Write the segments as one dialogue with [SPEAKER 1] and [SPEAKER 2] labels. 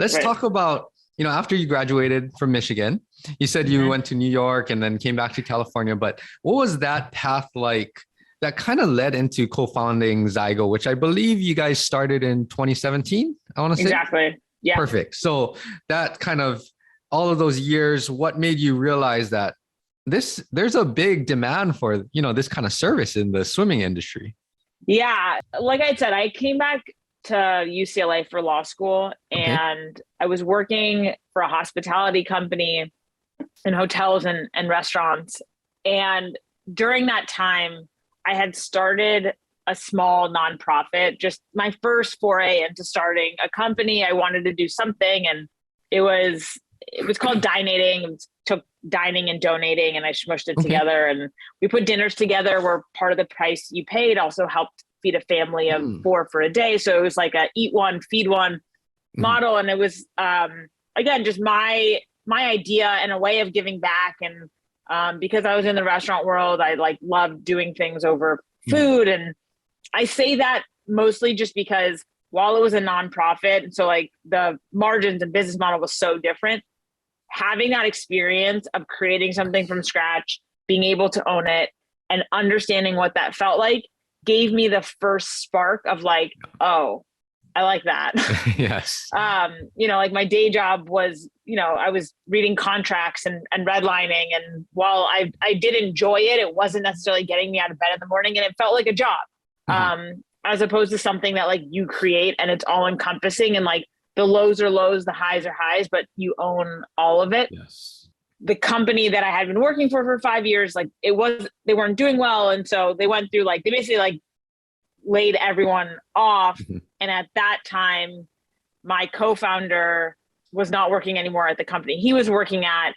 [SPEAKER 1] Let's talk about, after you graduated from Michigan, you said you went to New York and then came back to California, but what was that path like that kind of led into co-founding Zygo, which I believe you guys started in 2017, I want to say?
[SPEAKER 2] Exactly. Yeah.
[SPEAKER 1] Perfect. So that kind of, all of those years, what made you realize that there's a big demand for, this kind of service in the swimming industry?
[SPEAKER 2] Yeah. Like I said, I came back to UCLA for law school, and I was working for a hospitality company in hotels and restaurants. And during that time, I had started a small nonprofit, just my first foray into starting a company. I wanted to do something, and it was called Dinating. It took dining and donating, and I smushed it together, and we put dinners together where part of the price you paid also helped feed a family of 4 for a day. So it was like a eat one, feed one model. And it was, again, just my idea and a way of giving back. And because I was in the restaurant world, I loved doing things over food. And I say that mostly just because while it was a nonprofit, so the margins and business model was so different, having that experience of creating something from scratch, being able to own it, and understanding what that felt like gave me the first spark of oh, I like that.
[SPEAKER 1] Yes.
[SPEAKER 2] My day job was, I was reading contracts and redlining. And while I did enjoy it, it wasn't necessarily getting me out of bed in the morning, and it felt like a job, as opposed to something that you create and it's all encompassing, and the lows are lows, the highs are highs, but you own all of it.
[SPEAKER 1] Yes.
[SPEAKER 2] The company that I had been working for 5 years, they weren't doing well. And so they went through, they basically laid everyone off. And at that time, my co-founder was not working anymore at the company he was working at.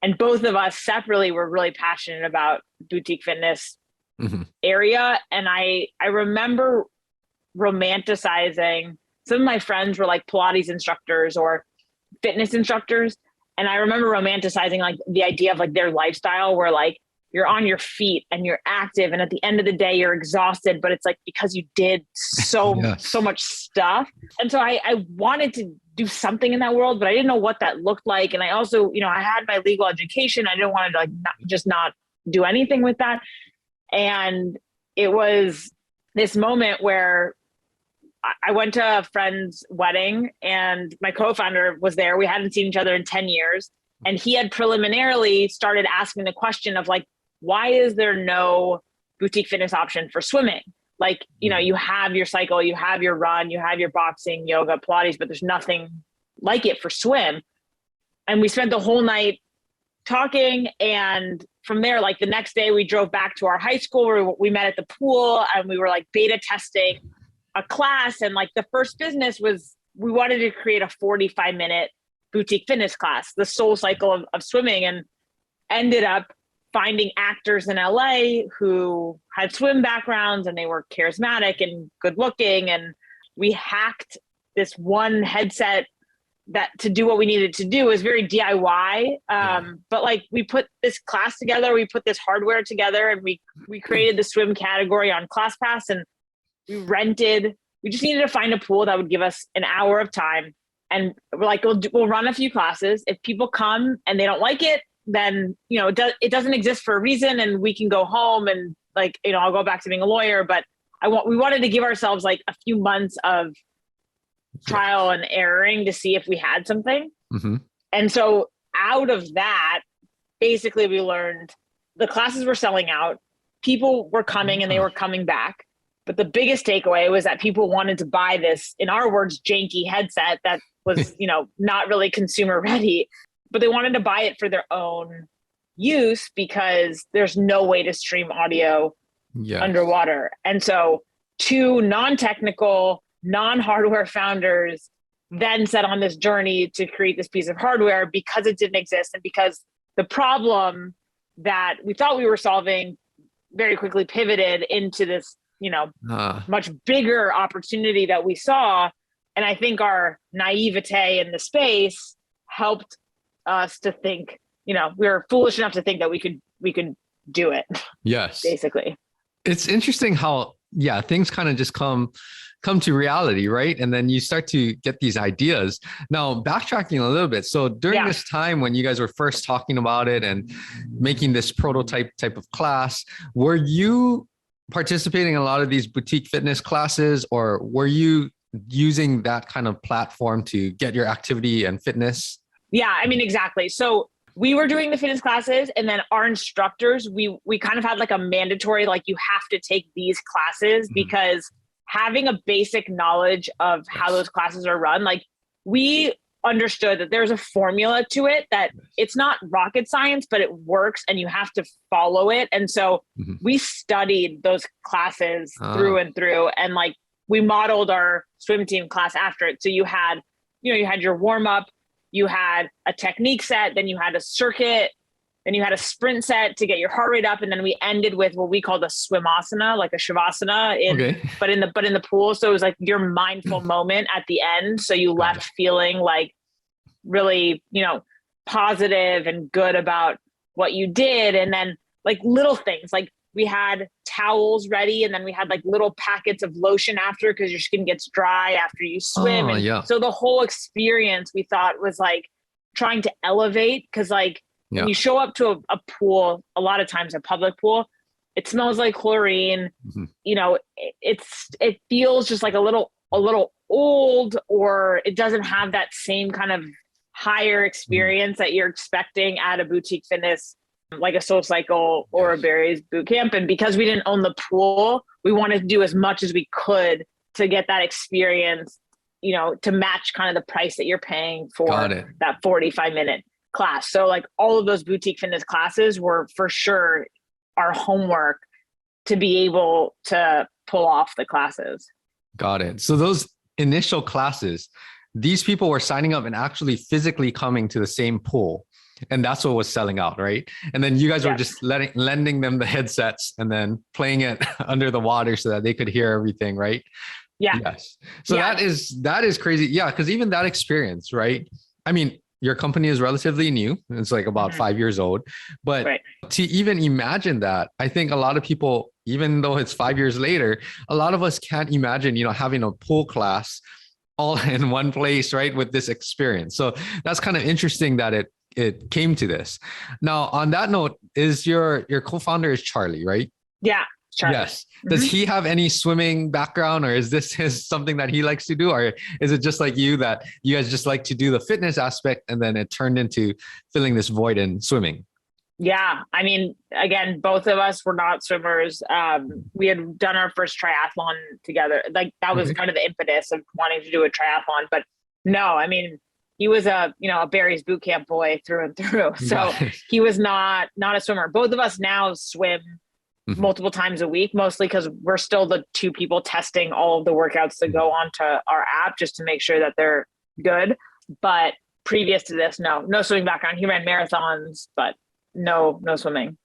[SPEAKER 2] And both of us separately were really passionate about boutique fitness area. And I remember romanticizing, some of my friends were Pilates instructors or fitness instructors. And I remember romanticizing the idea of their lifestyle where you're on your feet and you're active, and at the end of the day you're exhausted, but it's because you did so much stuff. And so I wanted to do something in that world, but I didn't know what that looked like. And I also, I had my legal education. I didn't want to not do anything with that. And it was this moment where I went to a friend's wedding, and my co-founder was there. We hadn't seen each other in 10 years. And he had preliminarily started asking the question of why is there no boutique fitness option for swimming? You have your cycle, you have your run, you have your boxing, yoga, Pilates, but there's nothing like it for swim. And we spent the whole night talking. And from there, the next day we drove back to our high school where we met at the pool, and we were beta testing a class. And the first business was, we wanted to create a 45-minute boutique fitness class, the soul cycle of swimming, and ended up finding actors in LA who had swim backgrounds, and they were charismatic and good looking. And we hacked this one headset that to do what we needed to do. Is very DIY. But we put this class together, we put this hardware together, and we created the swim category on ClassPass, and we just needed to find a pool that would give us an hour of time. And we're we'll run a few classes. If people come and they don't like it, then, it doesn't exist for a reason, and we can go home and I'll go back to being a lawyer. But we wanted to give ourselves a few months of trial and erroring to see if we had something. And so out of that, basically we learned the classes were selling out. People were coming and they were coming back. But the biggest takeaway was that people wanted to buy this, in our words, janky headset that was, not really consumer ready, but they wanted to buy it for their own use because there's no way to stream audio underwater. And so 2 non-technical, non-hardware founders then set on this journey to create this piece of hardware because it didn't exist, and because the problem that we thought we were solving very quickly pivoted into this much bigger opportunity that we saw. And I think our naivete in the space helped us to think, we were foolish enough to think that we could do it.
[SPEAKER 1] Yes.
[SPEAKER 2] Basically.
[SPEAKER 1] It's interesting how, things kind of just come come to reality, right? And then you start to get these ideas. Now, backtracking a little bit. So during this time when you guys were first talking about it and making this prototype type of class, were you participating in a lot of these boutique fitness classes, or were you using that kind of platform to get your activity and fitness?
[SPEAKER 2] Yeah, I mean, exactly. So we were doing the fitness classes, and then our instructors, we kind of had like a mandatory, like you have to take these classes because having a basic knowledge of how those classes are run, like we understood that there's a formula to it, that it's not rocket science, but it works and you have to follow it. And so we studied those classes through and through, and like we modeled our swim team class after it. So you had your warm up, you had a technique set, then you had a circuit, then you had a sprint set to get your heart rate up. And then we ended with what we called a swimasana, like a shavasana but in the pool. So it was like your mindful moment at the end. So you left feeling like really, positive and good about what you did. And then like little things, like we had towels ready, and then we had like little packets of lotion after, because your skin gets dry after you swim. So the whole experience we thought was like trying to elevate, because like when you show up to a pool, a lot of times a public pool, it smells like chlorine. It feels just like a little old, or it doesn't have that same kind of higher experience that you're expecting at a boutique fitness, like a Soul Cycle or a Barry's boot camp. And because we didn't own the pool, we wanted to do as much as we could to get that experience, to match kind of the price that you're paying for that 45-minute class. So like all of those boutique fitness classes were for sure our homework to be able to pull off the classes.
[SPEAKER 1] Got it. So those initial classes, these people were signing up and actually physically coming to the same pool. And that's what was selling out, right? And then you guys were just lending them the headsets and then playing it under the water so that they could hear everything, right?
[SPEAKER 2] Yeah.
[SPEAKER 1] Yes. So that is crazy. Yeah. Because even that experience, right? I mean, your company is relatively new. It's like about 5 years old. But to even imagine that, I think a lot of people, even though it's 5 years later, a lot of us can't imagine, having a pool class all in one place, right? With this experience. So that's kind of interesting that it came to this. Now, on that note, is your co-founder is Charlie, right?
[SPEAKER 2] Yeah. Charlie.
[SPEAKER 1] Yes. Does he have any swimming background, or is this something that he likes to do? Or is it just like you, that you guys just like to do the fitness aspect and then it turned into filling this void in swimming?
[SPEAKER 2] Yeah. I mean, again, both of us were not swimmers. We had done our first triathlon together. Like that was kind of the impetus of wanting to do a triathlon. But no, I mean, he was a Barry's boot camp boy through and through. So he was not a swimmer. Both of us now swim multiple times a week, mostly because we're still the two people testing all of the workouts that go onto our app just to make sure that they're good. But previous to this, no swimming background. He ran marathons, but no swimming.